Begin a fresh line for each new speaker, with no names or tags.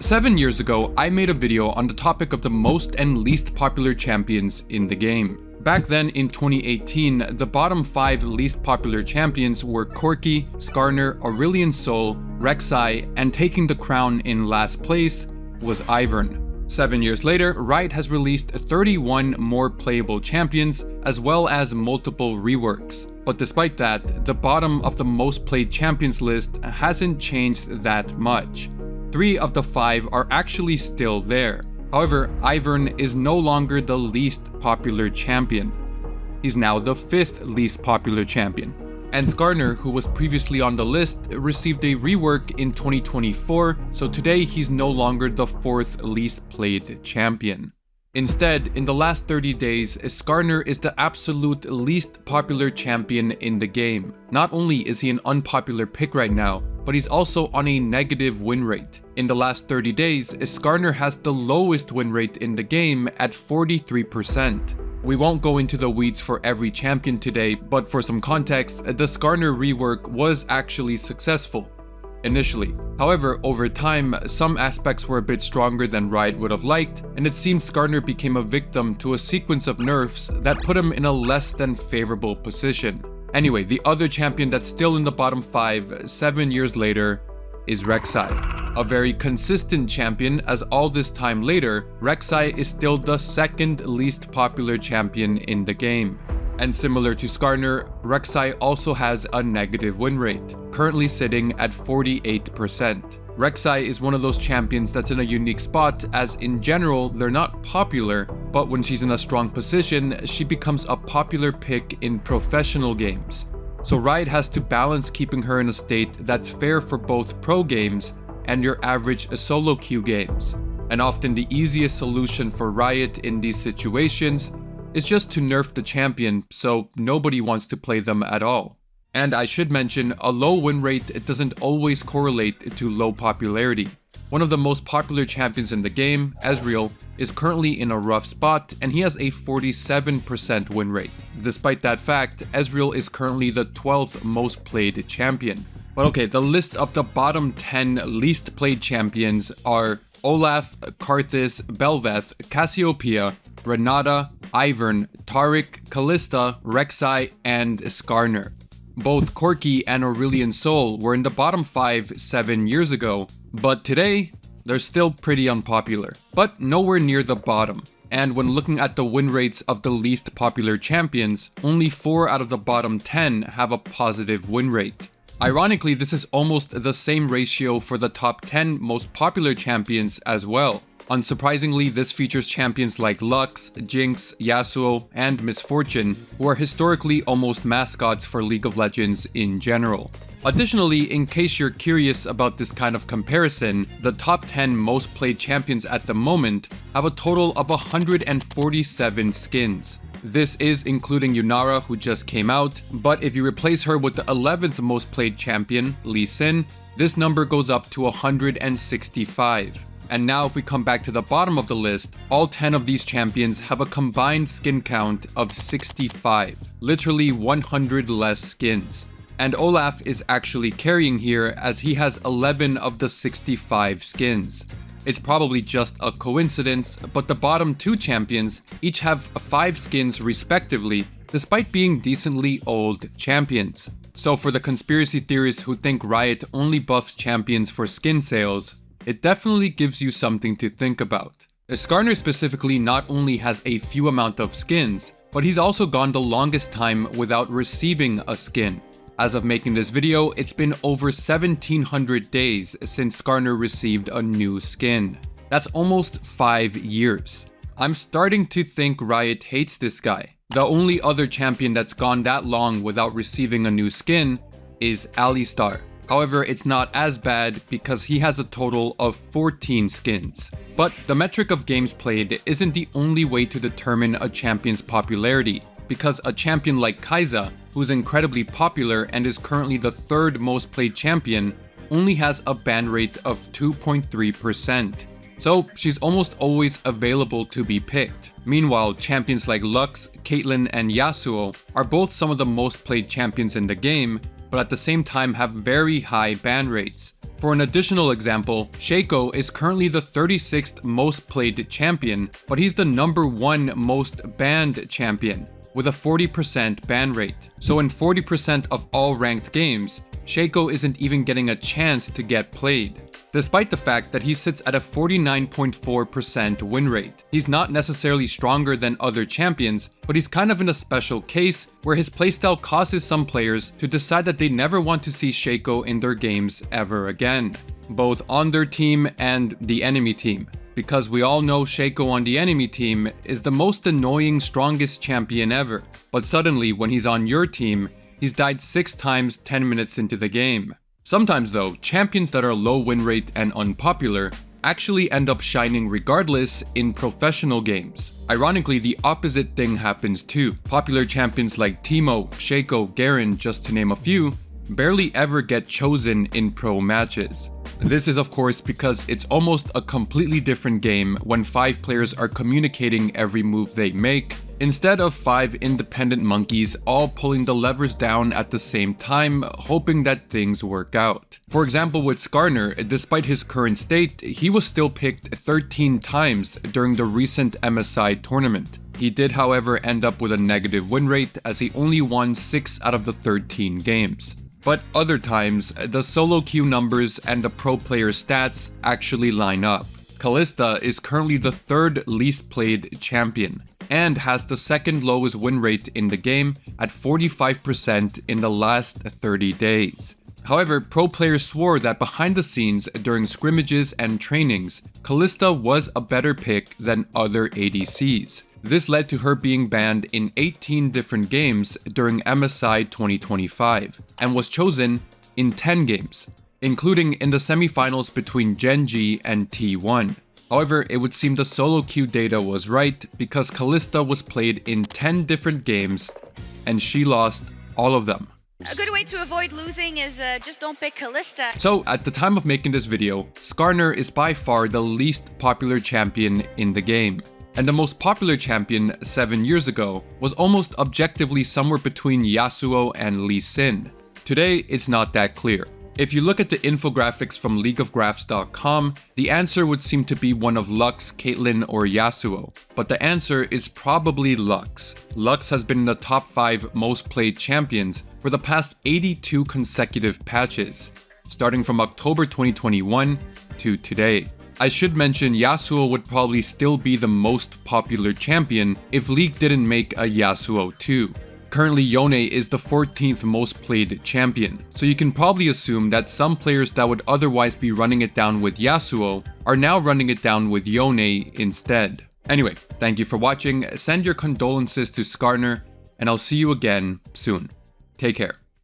7 years ago, I made a video on the topic of the most and least popular champions in the game. Back then in 2018, the bottom 5 least popular champions were Corki, Skarner, Aurelion Sol, Rek'Sai, and taking the crown in last place was Ivern. 7 years later, Riot has released 31 more playable champions, as well as multiple reworks. But despite that, the bottom of the most played champions list hasn't changed that much. 3 of the 5 are actually still there. However, Ivern is no longer the least popular champion. He's now the 5th least popular champion. And Skarner, who was previously on the list, received a rework in 2024, so today he's no longer the 4th least played champion. Instead, in the last 30 days, Skarner is the absolute least popular champion in the game. Not only is he an unpopular pick right now, but he's also on a negative win rate. In the last 30 days, Skarner has the lowest win rate in the game at 43%. We won't go into the weeds for every champion today, but for some context, the Skarner rework was actually successful initially. However, over time, some aspects were a bit stronger than Riot would have liked, and it seems Skarner became a victim to a sequence of nerfs that put him in a less than favorable position. Anyway, the other champion that's still in the bottom 5 7 years later is Rek'Sai. A very consistent champion, as all this time later, Rek'Sai is still the 2nd least popular champion in the game. And similar to Skarner, Rek'Sai also has a negative win rate, currently sitting at 48%. Rek'Sai is one of those champions that's in a unique spot, as in general, they're not popular, but when she's in a strong position, she becomes a popular pick in professional games. So Riot has to balance keeping her in a state that's fair for both pro games and your average solo queue games. And often the easiest solution for Riot in these situations is just to nerf the champion so nobody wants to play them at all. And I should mention, a low win rate doesn't always correlate to low popularity. One of the most popular champions in the game, Ezreal, is currently in a rough spot and he has a 47% win rate. Despite that fact, Ezreal is currently the 12th most played champion. But okay, the list of the bottom 10 least played champions are Olaf, Karthus, Bel'Veth, Cassiopeia, Renata, Ivern, Taric, Kalista, Rek'Sai, and Skarner. Both Corki and Aurelion Sol were in the bottom 5 7 years ago, but today, they're still pretty unpopular, but nowhere near the bottom. And when looking at the win rates of the least popular champions, only 4 out of the bottom 10 have a positive win rate. Ironically, this is almost the same ratio for the top 10 most popular champions as well. Unsurprisingly, this features champions like Lux, Jinx, Yasuo, and Misfortune, who are historically almost mascots for League of Legends in general. Additionally, in case you're curious about this kind of comparison, the top 10 most played champions at the moment have a total of 147 skins. This is including Yunara, who just came out, but if you replace her with the 11th most played champion, Lee Sin, this number goes up to 165. And now if we come back to the bottom of the list, all 10 of these champions have a combined skin count of 65, literally 100 less skins. And Olaf is actually carrying here as he has 11 of the 65 skins. It's probably just a coincidence, but the bottom 2 champions each have 5 skins respectively, despite being decently old champions. So for the conspiracy theorists who think Riot only buffs champions for skin sales, it definitely gives you something to think about. Skarner specifically not only has a few amount of skins, but he's also gone the longest time without receiving a skin. As of making this video, it's been over 1700 days since Skarner received a new skin. That's almost 5 years. I'm starting to think Riot hates this guy. The only other champion that's gone that long without receiving a new skin is Alistar. However, it's not as bad because he has a total of 14 skins. But the metric of games played isn't the only way to determine a champion's popularity, because a champion like Kai'Sa, who's incredibly popular and is currently the 3rd most played champion, only has a ban rate of 2.3%. So she's almost always available to be picked. Meanwhile, champions like Lux, Caitlyn, and Yasuo are both some of the most played champions in the game, but at the same time have very high ban rates. For an additional example, Shaco is currently the 36th most played champion, but he's the #1 most banned champion, with a 40% ban rate. So in 40% of all ranked games, Shaco isn't even getting a chance to get played. Despite the fact that he sits at a 49.4% win rate. He's not necessarily stronger than other champions, but he's kind of in a special case where his playstyle causes some players to decide that they never want to see Shaco in their games ever again, both on their team and the enemy team. Because we all know Shaco on the enemy team is the most annoying, strongest champion ever, but suddenly when he's on your team, he's died 6 times 10 minutes into the game. Sometimes though, champions that are low win rate and unpopular actually end up shining regardless in professional games. Ironically, the opposite thing happens too. Popular champions like Teemo, Shaco, Garen, just to name a few, barely ever get chosen in pro matches. This is of course because it's almost a completely different game when 5 players are communicating every move they make, instead of 5 independent monkeys all pulling the levers down at the same time, hoping that things work out. For example, with Skarner, despite his current state, he was still picked 13 times during the recent MSI tournament. He did, however, end up with a negative win rate as he only won 6 out of the 13 games. But other times, the solo queue numbers and the pro player stats actually line up. Kalista is currently the 3rd least played champion, and has the 2nd lowest win rate in the game at 45% in the last 30 days. However, pro players swore that behind the scenes during scrimmages and trainings, Kalista was a better pick than other ADCs. This led to her being banned in 18 different games during MSI 2025, and was chosen in 10 games, including in the semifinals between Gen G and T1. However, it would seem the solo queue data was right because Kalista was played in 10 different games and she lost all of them.
A good way to avoid losing is just don't pick Kalista.
So at the time of making this video, Skarner is by far the least popular champion in the game. And the most popular champion 7 years ago was almost objectively somewhere between Yasuo and Lee Sin. Today, it's not that clear. If you look at the infographics from leagueofgraphs.com, the answer would seem to be one of Lux, Caitlyn, or Yasuo. But the answer is probably Lux. Lux has been in the top 5 most played champions for the past 82 consecutive patches, starting from October 2021 to today. I should mention Yasuo would probably still be the most popular champion if League didn't make a Yasuo 2. Currently, Yone is the 14th most played champion, so you can probably assume that some players that would otherwise be running it down with Yasuo are now running it down with Yone instead. Anyway, thank you for watching, send your condolences to Skarner, and I'll see you again soon. Take care.